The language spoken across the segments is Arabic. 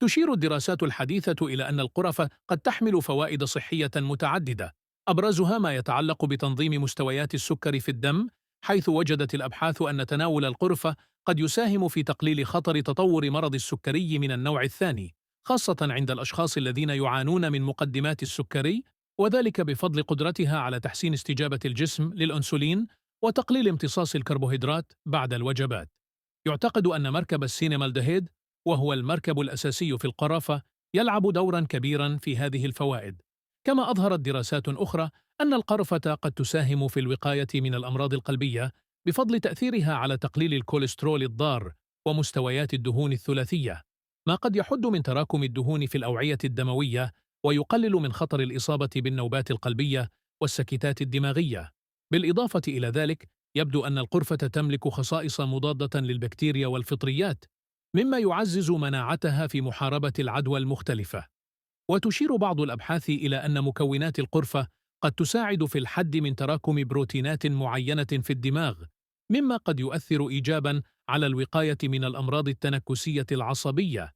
تشير الدراسات الحديثة إلى أن القرفة قد تحمل فوائد صحية متعددة، أبرزها ما يتعلق بتنظيم مستويات السكر في الدم، حيث وجدت الأبحاث أن تناول القرفة قد يساهم في تقليل خطر تطور مرض السكري من النوع الثاني، خاصة عند الأشخاص الذين يعانون من مقدمات السكري، وذلك بفضل قدرتها على تحسين استجابة الجسم للأنسولين وتقليل امتصاص الكربوهيدرات بعد الوجبات. يعتقد أن مركب السينامالدهيد، وهو المركب الأساسي في القرافة، يلعب دورا كبيرا في هذه الفوائد. كما أظهرت دراسات أخرى أن القرفة قد تساهم في الوقاية من الأمراض القلبية بفضل تأثيرها على تقليل الكوليسترول الضار ومستويات الدهون الثلاثية، ما قد يحد من تراكم الدهون في الأوعية الدموية ويقلل من خطر الإصابة بالنوبات القلبية والسكتات الدماغية. بالإضافة إلى ذلك، يبدو أن القرفة تملك خصائص مضادة للبكتيريا والفطريات، مما يعزز مناعتها في محاربة العدوى المختلفة. وتشير بعض الأبحاث إلى أن مكونات القرفة قد تساعد في الحد من تراكم بروتينات معينة في الدماغ، مما قد يؤثر إيجاباً على الوقاية من الأمراض التنكسية العصبية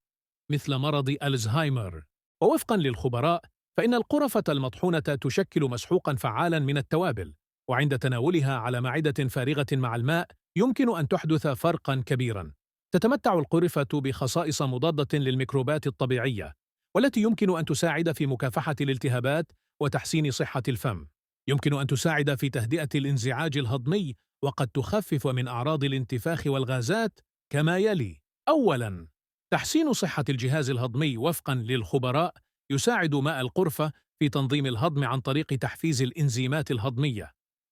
مثل مرض ألزهايمر. ووفقاً للخبراء، فإن القرفة المطحونة تشكل مسحوقاً فعالاً من التوابل، وعند تناولها على معدة فارغة مع الماء يمكن أن تحدث فرقاً كبيراً. تتمتع القرفة بخصائص مضادة للميكروبات الطبيعية، والتي يمكن أن تساعد في مكافحة الالتهابات وتحسين صحة الفم. يمكن أن تساعد في تهدئة الانزعاج الهضمي، وقد تخفف من أعراض الانتفاخ والغازات كما يلي: أولاً، تحسين صحة الجهاز الهضمي. وفقاً للخبراء، يساعد ماء القرفة في تنظيم الهضم عن طريق تحفيز الإنزيمات الهضمية.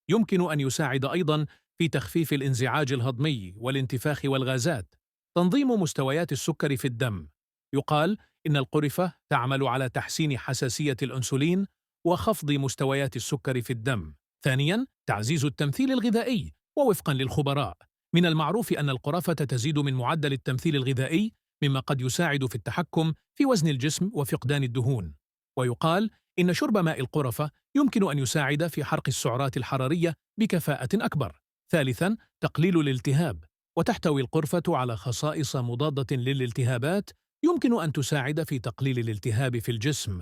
يمكن أن يساعد أيضاً في تخفيف الانزعاج الهضمي والانتفاخ والغازات. تنظيم مستويات السكر في الدم. يقال إن القرفة تعمل على تحسين حساسية الأنسولين وخفض مستويات السكر في الدم. ثانياً، تعزيز التمثيل الغذائي. ووفقاً للخبراء، من المعروف أن القرفة تزيد من معدل التمثيل الغذائي، مما قد يساعد في التحكم في وزن الجسم وفقدان الدهون. ويقال إن شرب ماء القرفة يمكن أن يساعد في حرق السعرات الحرارية بكفاءة أكبر. ثالثاً، تقليل الالتهاب. وتحتوي القرفة على خصائص مضادة للالتهابات يمكن أن تساعد في تقليل الالتهاب في الجسم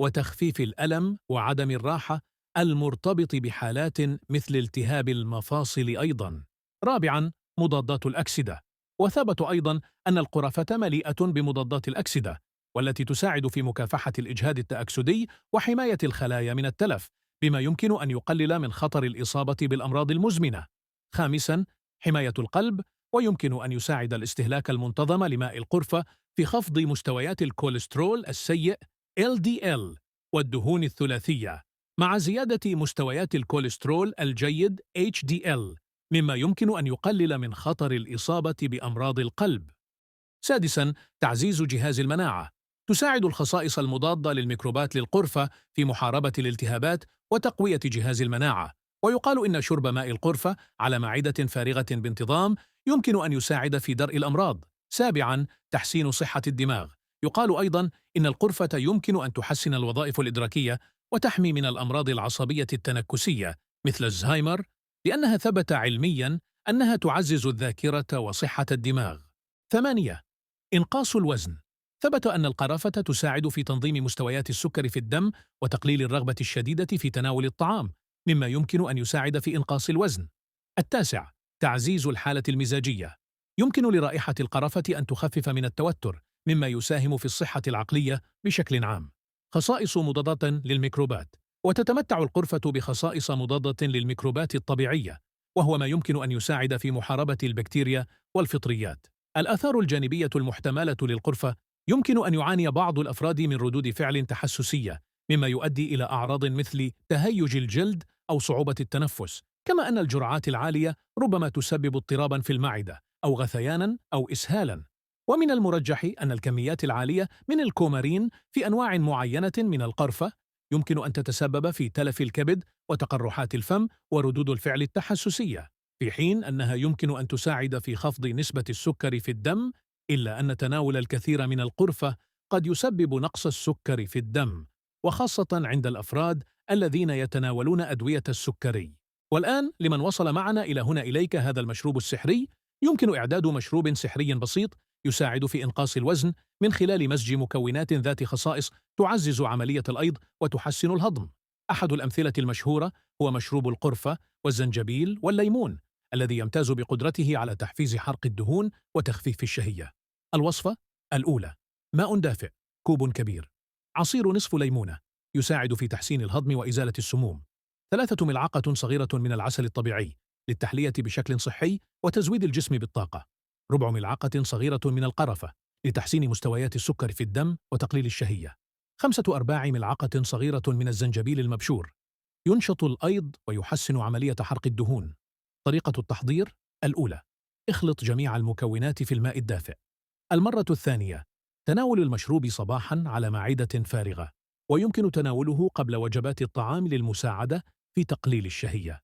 وتخفيف الألم وعدم الراحة المرتبط بحالات مثل التهاب المفاصل أيضاً. رابعاً، مضادات الأكسدة. وثبت أيضاً أن القرفة مليئة بمضادات الأكسدة، والتي تساعد في مكافحة الإجهاد التأكسدي وحماية الخلايا من التلف، بما يمكن أن يقلل من خطر الإصابة بالأمراض المزمنة. خامساً، حماية القلب. ويمكن أن يساعد الاستهلاك المنتظم لماء القرفة في خفض مستويات الكوليسترول السيء LDL والدهون الثلاثية، مع زيادة مستويات الكوليسترول الجيد HDL، مما يمكن أن يقلل من خطر الإصابة بأمراض القلب. سادساً، تعزيز جهاز المناعة. تساعد الخصائص المضادة للميكروبات للقرفة في محاربة الالتهابات وتقوية جهاز المناعة. ويقال إن شرب ماء القرفة على معدة فارغة بانتظام يمكن أن يساعد في درء الأمراض. سابعاً، تحسين صحة الدماغ. يقال أيضاً إن القرفة يمكن أن تحسن الوظائف الإدراكية وتحمي من الأمراض العصبية التنكسية مثل الزهايمر، لأنها ثبت علمياً أنها تعزز الذاكرة وصحة الدماغ. ثمانية، إنقاص الوزن. ثبت أن القرافة تساعد في تنظيم مستويات السكر في الدم وتقليل الرغبة الشديدة في تناول الطعام، مما يمكن أن يساعد في إنقاص الوزن. التاسع، تعزيز الحالة المزاجية. يمكن لرائحة القرفة أن تخفف من التوتر، مما يساهم في الصحة العقلية بشكل عام. خصائص مضادة للميكروبات. وتتمتع القرفة بخصائص مضادة للميكروبات الطبيعية، وهو ما يمكن أن يساعد في محاربة البكتيريا والفطريات. الآثار الجانبية المحتملة للقرفة: يمكن أن يعاني بعض الأفراد من ردود فعل تحسسية، مما يؤدي إلى أعراض مثل تهيج الجلد أو صعوبة التنفس، كما أن الجرعات العالية ربما تسبب اضطراباً في المعدة أو غثياناً أو إسهالاً. ومن المرجح أن الكميات العالية من الكومارين في أنواع معينة من القرفة يمكن أن تتسبب في تلف الكبد وتقرحات الفم وردود الفعل التحسسية، في حين أنها يمكن أن تساعد في خفض نسبة السكر في الدم، إلا أن تناول الكثير من القرفة قد يسبب نقص السكر في الدم، وخاصة عند الأفراد الذين يتناولون أدوية السكري. والآن لمن وصل معنا إلى هنا إليك هذا المشروب السحري، يمكن إعداد مشروب سحري بسيط يساعد في إنقاص الوزن من خلال مزج مكونات ذات خصائص تعزز عملية الأيض وتحسن الهضم. أحد الأمثلة المشهورة هو مشروب القرفة والزنجبيل والليمون، الذي يمتاز بقدرته على تحفيز حرق الدهون وتخفيف الشهية. الوصفة الأولى: ماء دافئ كوب كبير، عصير نصف ليمونة يساعد في تحسين الهضم وإزالة السموم، 3 ملعقة صغيرة من العسل الطبيعي للتحلية بشكل صحي وتزويد الجسم بالطاقة، 4 ملعقة صغيرة من القرفة لتحسين مستويات السكر في الدم وتقليل الشهية، 5/4 ملعقة صغيرة من الزنجبيل المبشور ينشط الأيض ويحسن عملية حرق الدهون. طريقة التحضير الأولى: اخلط جميع المكونات في الماء الدافئ. المرة الثانية: تناول المشروب صباحاً على معدة فارغة، ويمكن تناوله قبل وجبات الطعام للمساعدة في تقليل الشهية.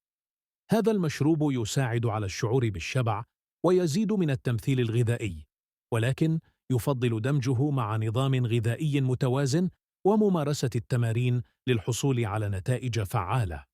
هذا المشروب يساعد على الشعور بالشبع ويزيد من التمثيل الغذائي، ولكن يفضل دمجه مع نظام غذائي متوازن وممارسة التمارين للحصول على نتائج فعالة.